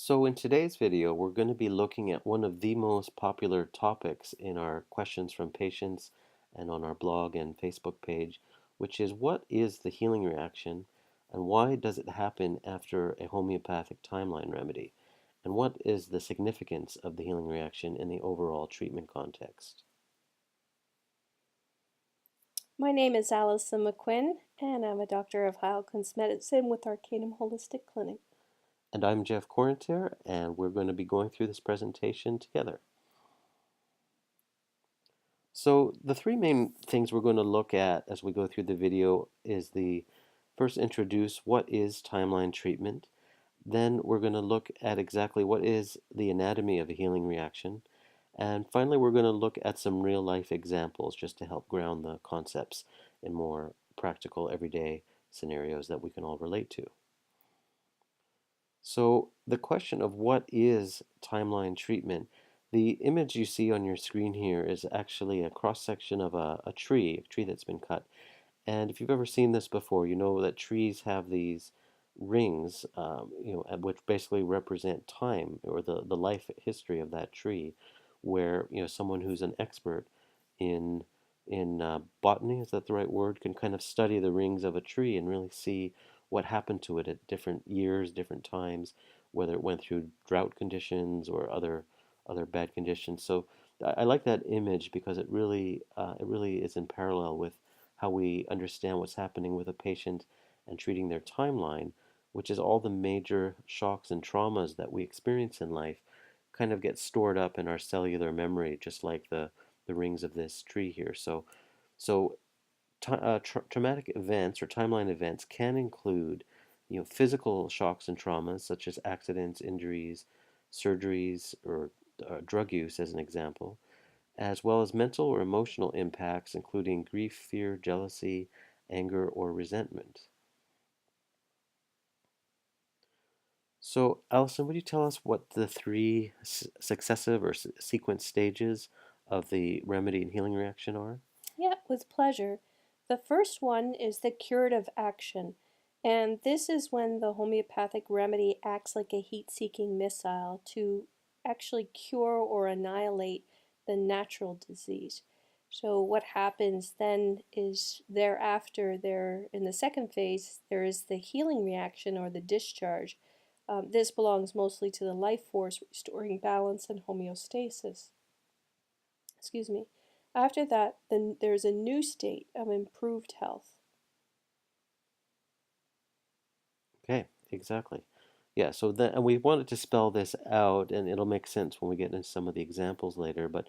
So in today's video, we're going to be looking at one of the most popular topics in our questions from patients and on our blog and Facebook page, which is what is the healing reaction and why does it happen after a homeopathic timeline remedy? And what is the significance of the healing reaction in the overall treatment context? My name is Allison McQuinn, and I'm a doctor of Howkins Medicine with Arcanum Holistic Clinic. And I'm Jeff Corintier, and we're going to be going through this presentation together. So the three main things we're going to look at as we go through the video is the first introduce what is timeline treatment. Then we're going to look at exactly what is the anatomy of a healing reaction. And finally, we're going to look at some real life examples just to help ground the concepts in more practical everyday scenarios that we can all relate to. So the question of what is timeline treatment, the image you see on your screen here is actually a cross-section of a tree that's been cut. And if you've ever seen this before, you know that trees have these rings, which basically represent time or the life history of that tree, where someone who's an expert in botany, is that the right word, can kind of study the rings of a tree and really see what happened to it at different years, different times, whether it went through drought conditions or other bad conditions. So I like that image because it really is in parallel with how we understand what's happening with a patient and treating their timeline, which is all the major shocks and traumas that we experience in life kind of get stored up in our cellular memory, just like the rings of this tree here. So traumatic events or timeline events can include, physical shocks and traumas such as accidents, injuries, surgeries, or drug use, as an example, as well as mental or emotional impacts, including grief, fear, jealousy, anger, or resentment. So, Allison, would you tell us what the three successive or sequence stages of the remedy and healing reaction are? Yeah, with pleasure. The first one is the curative action, and this is when the homeopathic remedy acts like a heat-seeking missile to actually cure or annihilate the natural disease. So what happens then is thereafter, there in the second phase, there is the healing reaction or the discharge. This belongs mostly to the life force, restoring balance and homeostasis. Excuse me. After that, then there's a new state of improved health. Okay, exactly. Yeah, so then and we wanted to spell this out, and it'll make sense when we get into some of the examples later. But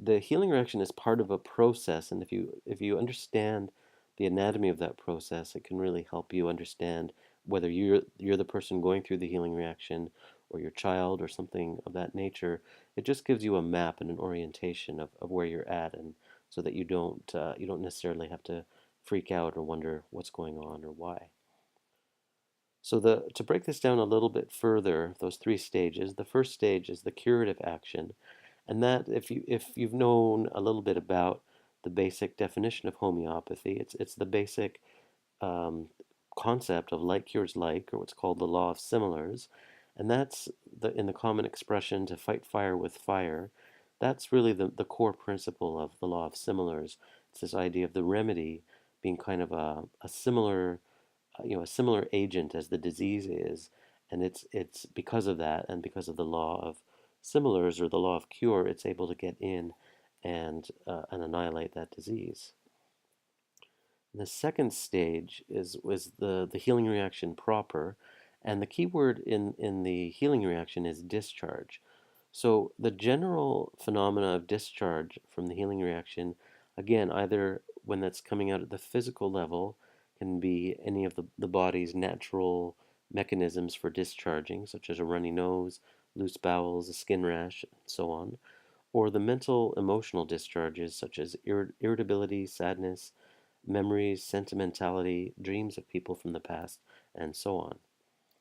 the healing reaction is part of a process, and if you understand the anatomy of that process, it can really help you understand whether you're the person going through the healing reaction or your child or something of that nature. It just gives you a map and an orientation of where you're at, and so that you don't necessarily have to freak out or wonder what's going on or why. So to break this down a little bit further, those three stages, the first stage is the curative action, and that if you've known a little bit about the basic definition of homeopathy, it's the basic um, concept of like cures like, or what's called the law of similars, and that's in the common expression to fight fire with fire. That's really the core principle of the law of similars. It's this idea of the remedy being kind of a similar agent as the disease is, and it's because of that and because of the law of similars or the law of cure, it's able to get in and annihilate that disease. And the second stage was the healing reaction proper, and the key word in the healing reaction is discharge. So the general phenomena of discharge from the healing reaction, again, either when that's coming out at the physical level, can be any of the body's natural mechanisms for discharging, such as a runny nose, loose bowels, a skin rash, and so on, or the mental emotional discharges, such as irritability, sadness, memories, sentimentality, dreams of people from the past, and so on.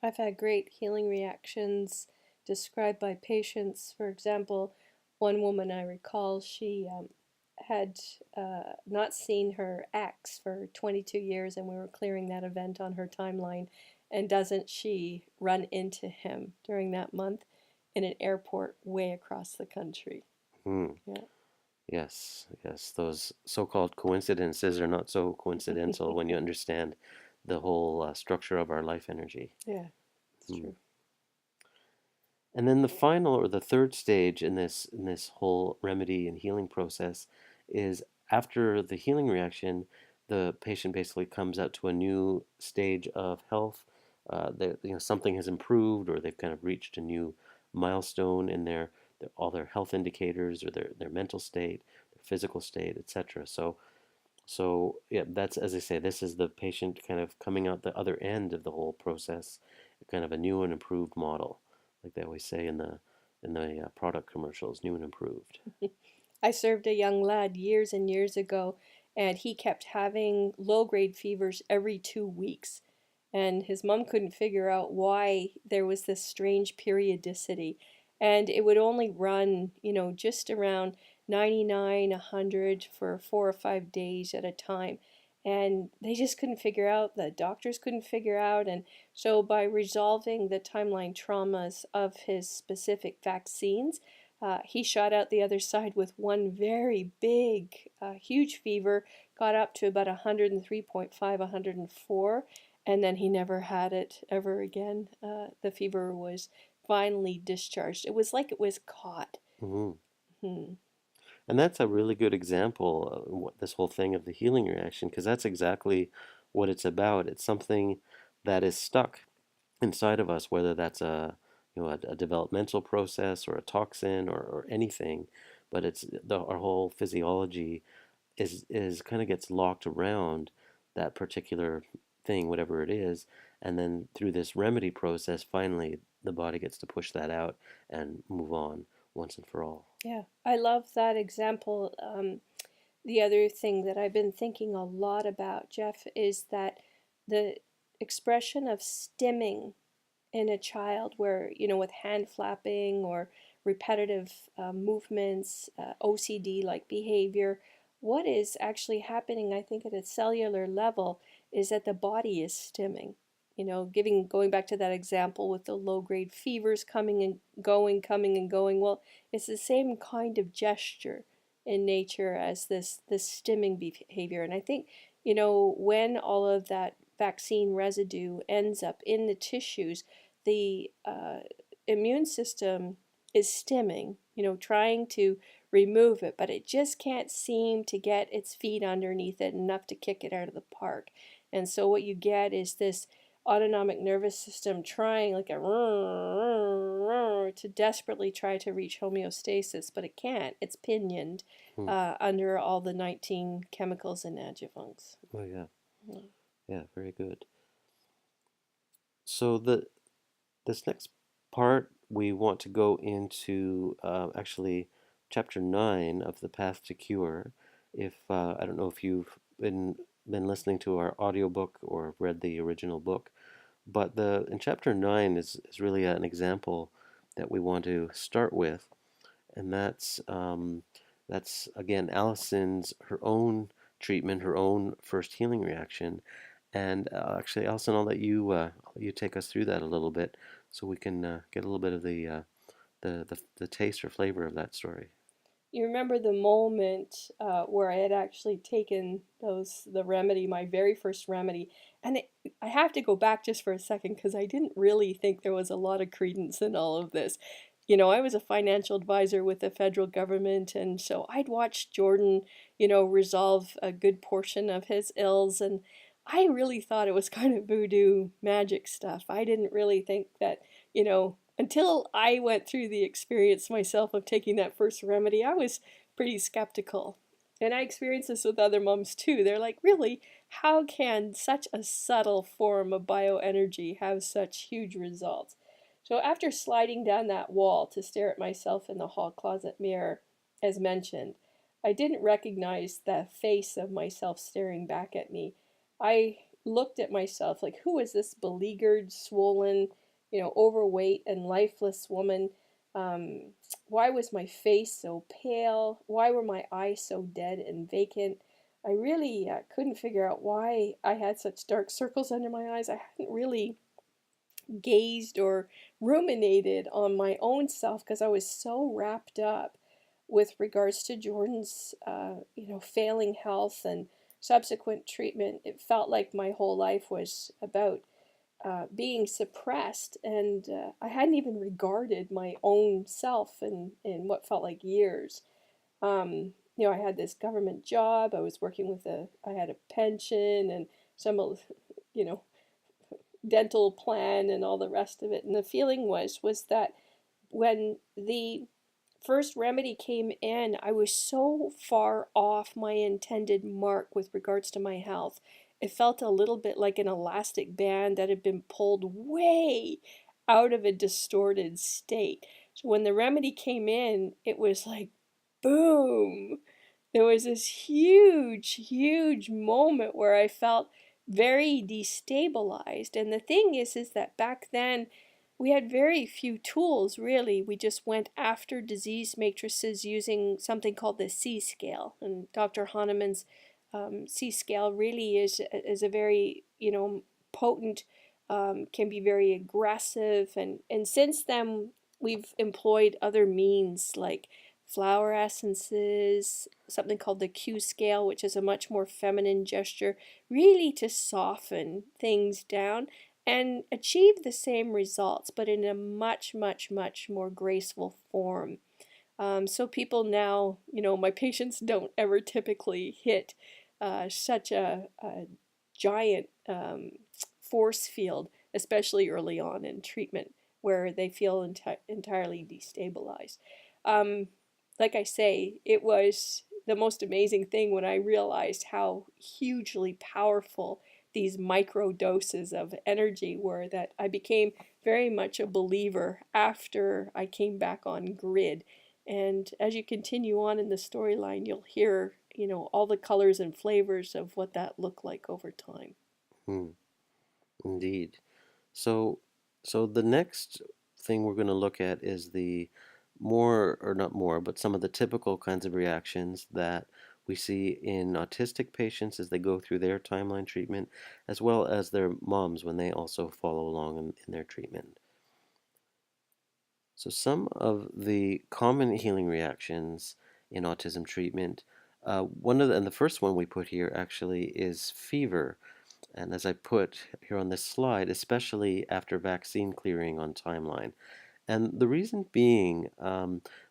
I've had great healing reactions described by patients. For example, one woman I recall, she had not seen her ex for 22 years, and we were clearing that event on her timeline. And doesn't she run into him during that month in an airport way across the country? Hmm. Yeah. Yes, yes. Those so-called coincidences are not so coincidental when you understand the whole structure of our life energy. Yeah, it's Hmm. true. And then the final or the third stage in this whole remedy and healing process is after the healing reaction, the patient basically comes out to a new stage of health. Something has improved, or they've kind of reached a new milestone in all their health indicators, or their mental state, their physical state, etc. So yeah, that's, as I say, this is the patient kind of coming out the other end of the whole process, kind of a new and improved model, like they always say in the product commercials, new and improved. I served a young lad years and years ago, and he kept having low grade fevers every 2 weeks. And his mom couldn't figure out why there was this strange periodicity. And it would only run, just around 99, 100 for 4 or 5 days at a time. And they just couldn't figure out, the doctors couldn't figure out. And so, by resolving the timeline traumas of his specific vaccines, he shot out the other side with one very big, huge fever, got up to about 103.5, 104, and then he never had it ever again. The fever was finally discharged. It was like it was caught. Hmm. Hmm. And that's a really good example of what this whole thing of the healing reaction, because that's exactly what it's about. It's something that is stuck inside of us, whether that's a developmental process or a toxin or anything, but our whole physiology is kind of gets locked around that particular thing, whatever it is, and then through this remedy process, finally the body gets to push that out and move on once and for all. Yeah, I love that example. The other thing that I've been thinking a lot about, Jeff, is that the expression of stimming in a child where, with hand flapping or repetitive movements, OCD like behavior, what is actually happening, I think, at a cellular level is that the body is stimming. Going back to that example with the low grade fevers coming and going, coming and going. Well, it's the same kind of gesture in nature as this stimming behavior. And I think, when all of that vaccine residue ends up in the tissues, the immune system is stimming, trying to remove it, but it just can't seem to get its feet underneath it enough to kick it out of the park. And so what you get is this autonomic nervous system trying like a to desperately try to reach homeostasis, but it can't. It's pinioned Hmm. under all the 19 chemicals and adjuvants. Oh yeah, Mm. yeah, very good. So this next part we want to go into actually chapter 9 of the Path to Cure. If I don't know if you've been listening to our audiobook or read the original book, but the in chapter 9 is really an example that we want to start with, and that's again Allison's her own treatment, her own first healing reaction. And actually, Allison, I'll let you take us through that a little bit, so we can get a little bit of the taste or flavor of that story. You remember the moment where I had actually taken the remedy, my very first remedy, and I have to go back just for a second because I didn't really think there was a lot of credence in all of this. I was a financial advisor with the federal government, and so I'd watched Jordan, resolve a good portion of his ills, and I really thought it was kind of voodoo magic stuff. I didn't really think that, until I went through the experience myself of taking that first remedy, I was pretty skeptical. And I experienced this with other moms too. They're like, really, how can such a subtle form of bioenergy have such huge results? So after sliding down that wall to stare at myself in the hall closet mirror, as mentioned, I didn't recognize the face of myself staring back at me. I looked at myself like, who is this beleaguered, swollen, overweight and lifeless woman? Um, why was my face so pale? Why were my eyes so dead and vacant? I really couldn't figure out why I had such dark circles under my eyes. I hadn't really gazed or ruminated on my own self because I was so wrapped up with regards to Jordan's, failing health and subsequent treatment. It felt like my whole life was about being suppressed, and I hadn't even regarded my own self in what felt like years. I had this government job. I was working with I had a pension and some, you know, dental plan and all the rest of it. And the feeling was that when the first remedy came in, I was so far off my intended mark with regards to my health. It felt a little bit like an elastic band that had been pulled way out of a distorted state. So when the remedy came in, it was like, boom. There was this huge, huge moment where I felt very destabilized. And the thing is that back then we had very few tools, really. We just went after disease matrices using something called the C scale. And Dr. Hahnemann's C scale really is a very, potent, can be very aggressive. And since then, we've employed other means like flower essences, something called the Q scale, which is a much more feminine gesture, really to soften things down and achieve the same results, but in a much, much, much more graceful form. So people now, my patients don't ever typically hit such a giant force field, especially early on in treatment, where they feel entirely destabilized. Um, like I say, it was the most amazing thing when I realized how hugely powerful these micro doses of energy were, that I became very much a believer after I came back on grid. And as you continue on in the storyline, you'll hear, all the colors and flavors of what that looked like over time. Hmm, indeed. So, so the next thing we're going to look at is the more, or not more, but some of the typical kinds of reactions that we see in autistic patients as they go through their timeline treatment, as well as their moms when they also follow along in their treatment. So, some of the common healing reactions in autism treatment, and the first one we put here actually is fever. And as I put here on this slide, especially after vaccine clearing on timeline. And the reason being, I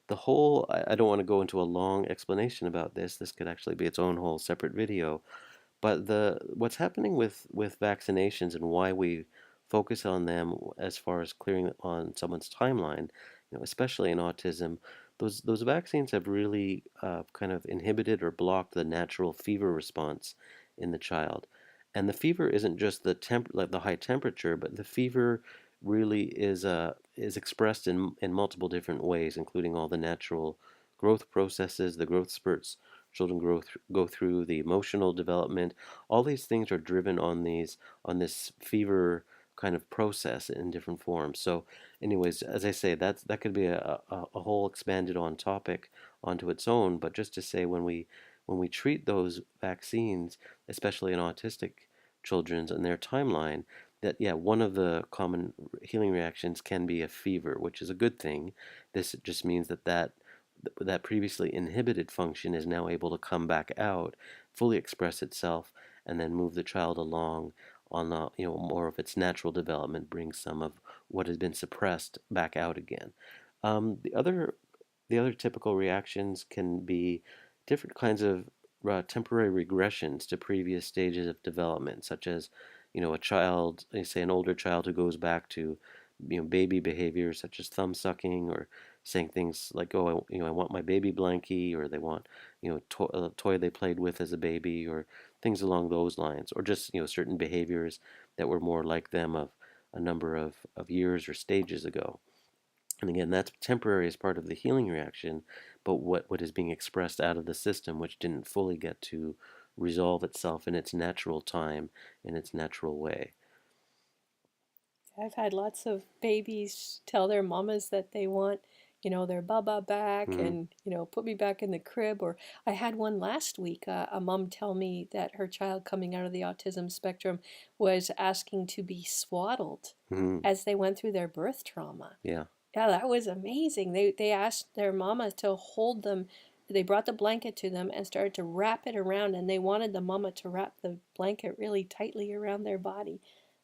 don't want to go into a long explanation about this. This could actually be its own whole separate video. But what's happening with vaccinations and why we focus on them as far as clearing on someone's timeline, especially in autism, those vaccines have really kind of inhibited or blocked the natural fever response in the child. And the fever isn't just like the high temperature, but the fever really is expressed in multiple different ways, including all the natural growth processes, the growth spurts children go through, the emotional development. All these things are driven on this fever kind of process in different forms. So, anyways, as I say, that could be a whole expanded on topic onto its own. But just to say, when we treat those vaccines, especially in autistic children and their timeline, that yeah, one of the common healing reactions can be a fever, which is a good thing. This just means that previously inhibited function is now able to come back out, fully express itself, and then move the child along on more of its natural development, bring some of what has been suppressed back out again. The other typical reactions can be different kinds of temporary regressions to previous stages of development, such as a child, say an older child who goes back to baby behaviors such as thumb sucking, or saying things like, "Oh, I want my baby blankie," or they want a toy they played with as a baby, or things along those lines, or just certain behaviors that were more like them of a number of years or stages ago. And again, that's temporary as part of the healing reaction, but what is being expressed out of the system, which didn't fully get to resolve itself in its natural time, in its natural way. I've had lots of babies tell their mamas that they want, their baba back Mm-hmm. and, put me back in the crib. Or I had one last week, a mom tell me that her child coming out of the autism spectrum was asking to be swaddled Mm-hmm. as they went through their birth trauma. Yeah. Yeah, that was amazing. They asked their mama to hold them. They brought the blanket to them and started to wrap it around, and they wanted the mama to wrap the blanket really tightly around their body.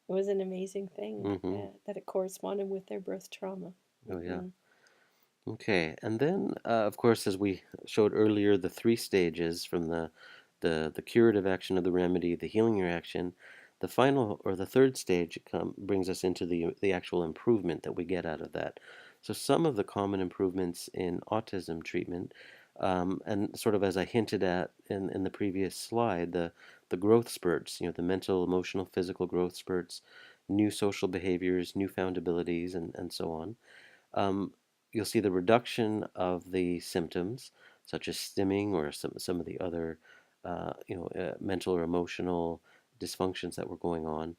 It was an amazing thing Mm-hmm. that it corresponded with their birth trauma. Oh, yeah. Hmm. Okay, and then of course, as we showed earlier, the three stages from the curative action of the remedy, the healing reaction, the final or the third stage brings us into the actual improvement that we get out of that. So some of the common improvements in autism treatment, and sort of as I hinted at in the previous slide, the growth spurts, the mental, emotional, physical growth spurts, new social behaviors, newfound abilities, and so on. um, you'll see the reduction of the symptoms, such as stimming or some of the other, mental or emotional dysfunctions that were going on,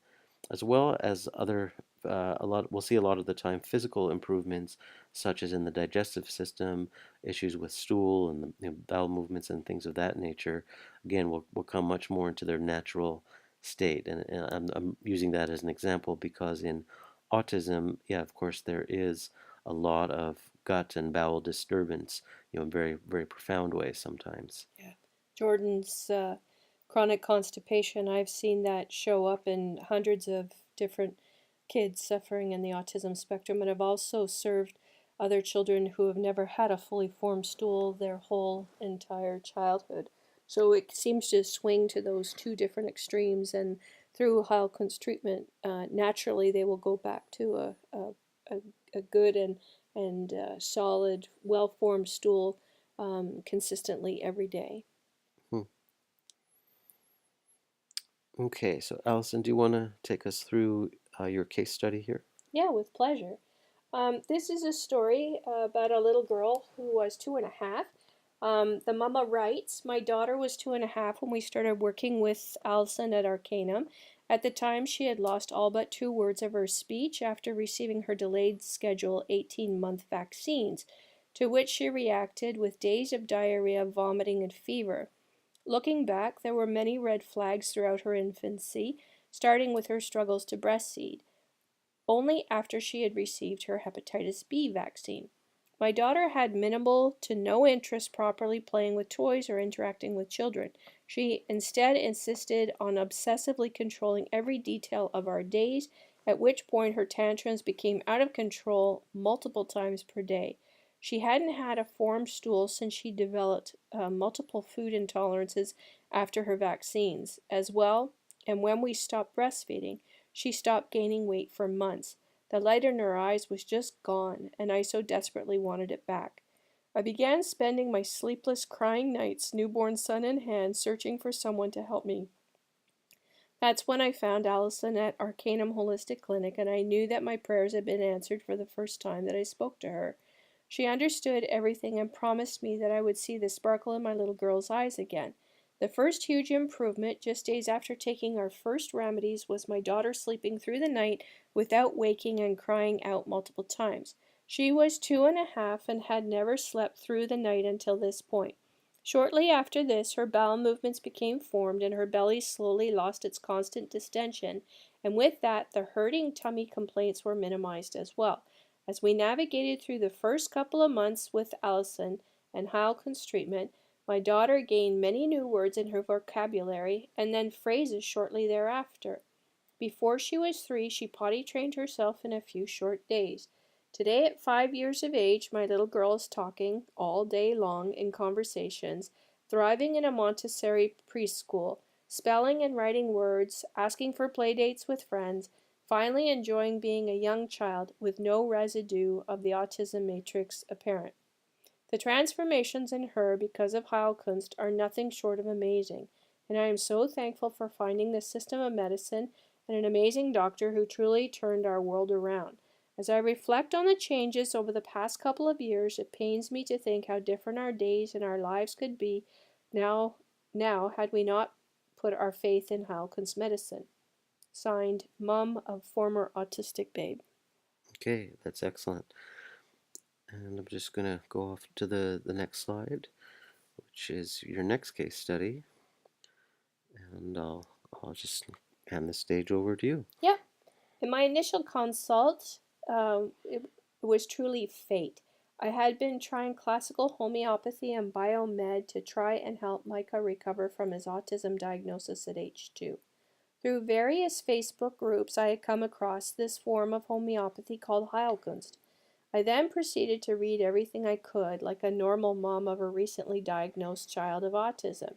as well as other a lot. We'll see a lot of the time physical improvements, such as in the digestive system, issues with stool and the bowel movements and things of that nature. Again, will come much more into their natural state, and I'm using that as an example because in autism, yeah, of course, there is a lot of gut and bowel disturbance, in very, very profound ways sometimes. Yeah. Jordan's chronic constipation, I've seen that show up in hundreds of different kids suffering in the autism spectrum, and I've also served other children who have never had a fully formed stool their whole entire childhood. So it seems to swing to those two different extremes, and through Heilkun's treatment, naturally they will go back to a good and solid, well formed stool consistently every day. Hmm. Okay, so Allison, do you want to take us through your case study here? Yeah, with pleasure. This is a story about a little girl who was 2.5. The mama writes, my daughter was 2.5 when we started working with Allison at Arcanum. At the time, she had lost all but 2 words of her speech after receiving her delayed schedule 18-month vaccines, to which she reacted with days of diarrhea, vomiting, and fever. Looking back, there were many red flags throughout her infancy, starting with her struggles to breastfeed only after she had received her hepatitis B vaccine. My daughter had minimal to no interest properly playing with toys or interacting with children. She instead insisted on obsessively controlling every detail of our days, at which point her tantrums became out of control multiple times per day. She hadn't had a formed stool since she developed multiple food intolerances after her vaccines, as well, and when we stopped breastfeeding, she stopped gaining weight for months. The light in her eyes was just gone, and I so desperately wanted it back. I began spending my sleepless, crying nights, newborn son in hand, searching for someone to help me. That's when I found Allison at Arcanum Holistic Clinic, and I knew that my prayers had been answered for the first time that I spoke to her. She understood everything and promised me that I would see the sparkle in my little girl's eyes again. The first huge improvement, just days after taking our first remedies, was my daughter sleeping through the night without waking and crying out multiple times. She was 2.5 and had never slept through the night until this point. Shortly after this, her bowel movements became formed and her belly slowly lost its constant distension, and with that, the hurting tummy complaints were minimized as well. As we navigated through the first couple of months with Allison and Heilkun's treatment, my daughter gained many new words in her vocabulary and then phrases shortly thereafter. Before she was 3, she potty trained herself in a few short days. Today, at 5 years of age, my little girl is talking all day long in conversations, thriving in a Montessori preschool, spelling and writing words, asking for play dates with friends, finally enjoying being a young child with no residue of the autism matrix apparent. The transformations in her because of Heilkunst are nothing short of amazing, and I am so thankful for finding this system of medicine and an amazing doctor who truly turned our world around. As I reflect on the changes over the past couple of years, it pains me to think how different our days and our lives could be now, had we not put our faith in Heilkunst's medicine. Signed, Mum of former autistic babe. Okay, that's excellent. And I'm just going to go off to the next slide, which is your next case study. And I'll just hand the stage over to you. Yeah. In my initial consult, it was truly fate. I had been trying classical homeopathy and biomed to try and help Micah recover from his autism diagnosis at age 2. Through various Facebook groups, I had come across this form of homeopathy called Heilkunst. I then proceeded to read everything I could, like a normal mom of a recently diagnosed child of autism.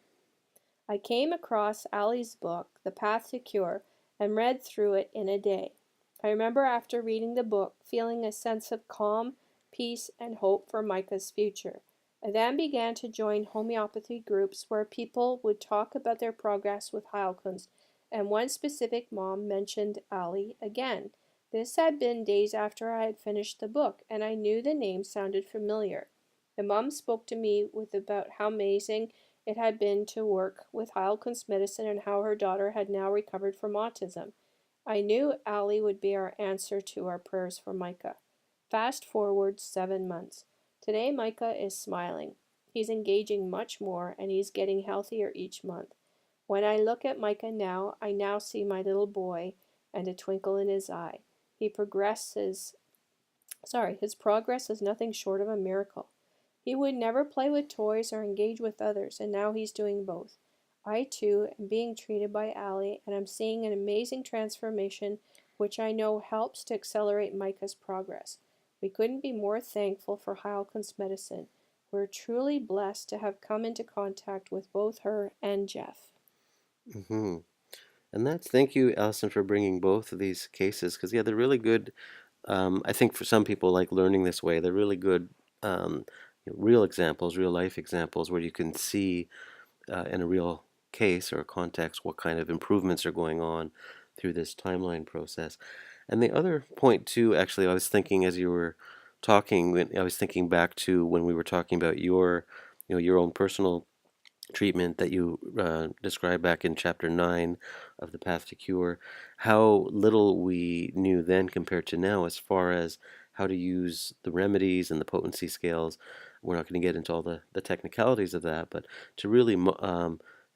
I came across Ali's book, The Path to Cure, and read through it in a day. I remember after reading the book feeling a sense of calm, peace, and hope for Micah's future. I then began to join homeopathy groups where people would talk about their progress with Heilkunst, and one specific mom mentioned Ali again. This had been days after I had finished the book, and I knew the name sounded familiar. The mom spoke to me with about how amazing it had been to work with Heilkunst medicine and how her daughter had now recovered from autism. I knew Ali would be our answer to our prayers for Micah. Fast forward 7 months. Today, Micah is smiling. He's engaging much more and he's getting healthier each month. When I look at Micah now, I now see my little boy and a twinkle in his eye. His progress is nothing short of a miracle. He would never play with toys or engage with others, and now he's doing both. I too am being treated by Ali, and I'm seeing an amazing transformation which I know helps to accelerate Micah's progress. We couldn't be more thankful for Heilkunst medicine. We're truly blessed to have come into contact with both her and Jeff. Mm-hmm. And thank you, Allison, for bringing both of these cases because, yeah, they're really good. I think for some people, like learning this way, they're really good, real examples, real life examples where you can see in a real case or context what kind of improvements are going on through this timeline process. And the other point, too, actually, I was thinking as you were talking, I was thinking back to when we were talking about your own personal treatment that you described back in chapter 9 of The Path to Cure, how little we knew then compared to now as far as how to use the remedies and the potency scales. We're not going to get into all the technicalities of that, but to really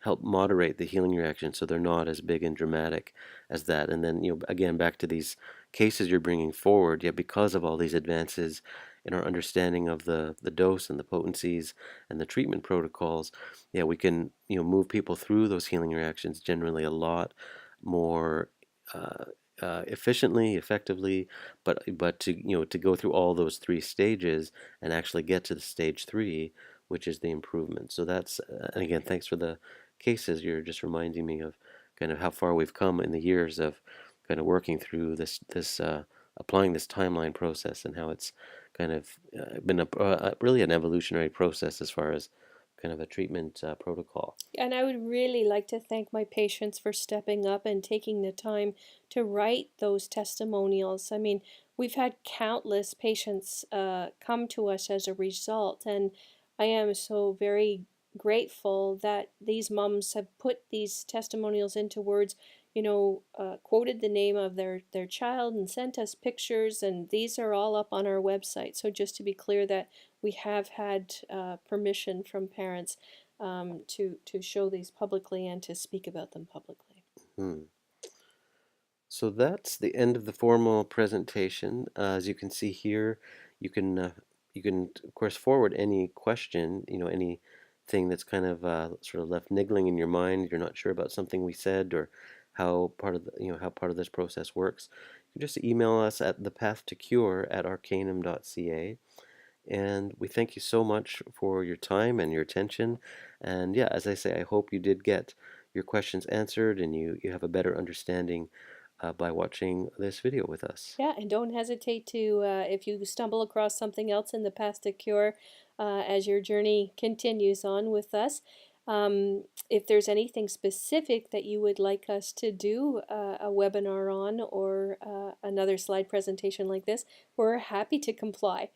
help moderate the healing reaction so they're not as big and dramatic as that. And then, again, back to these cases you're bringing forward, yeah, because of all these advances in our understanding of the dose and the potencies and the treatment protocols, yeah, we can move people through those healing reactions generally a lot more efficiently, effectively, but to go through all those three stages and actually get to the stage 3, which is the improvement. So that's and again, thanks for the cases. You're just reminding me of kind of how far we've come in the years of kind of working through this applying this timeline process and how it's kind of been really an evolutionary process as far as kind of a treatment protocol. And I would really like to thank my patients for stepping up and taking the time to write those testimonials. I mean, we've had countless patients come to us as a result, and I am so very grateful that these moms have put these testimonials into words, quoted the name of their child and sent us pictures, and these are all up on our website. So just to be clear that we have had permission from parents to show these publicly and to speak about them publicly. Hmm. So that's the end of the formal presentation. As you can see here, you can you can of course forward any question, anything that's kind of sort of left niggling in your mind. You're not sure about something we said or how part of how part of this process works. You can just email us at thepath2cure@arcanum.ca. And we thank you so much for your time and your attention. And yeah, as I say, I hope you did get your questions answered and you have a better understanding by watching this video with us. Yeah, and don't hesitate to, if you stumble across something else in the Path to Cure as your journey continues on with us, if there's anything specific that you would like us to do a webinar on or another slide presentation like this, we're happy to comply.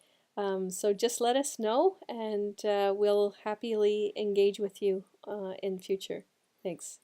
So just let us know and we'll happily engage with you in future. Thanks.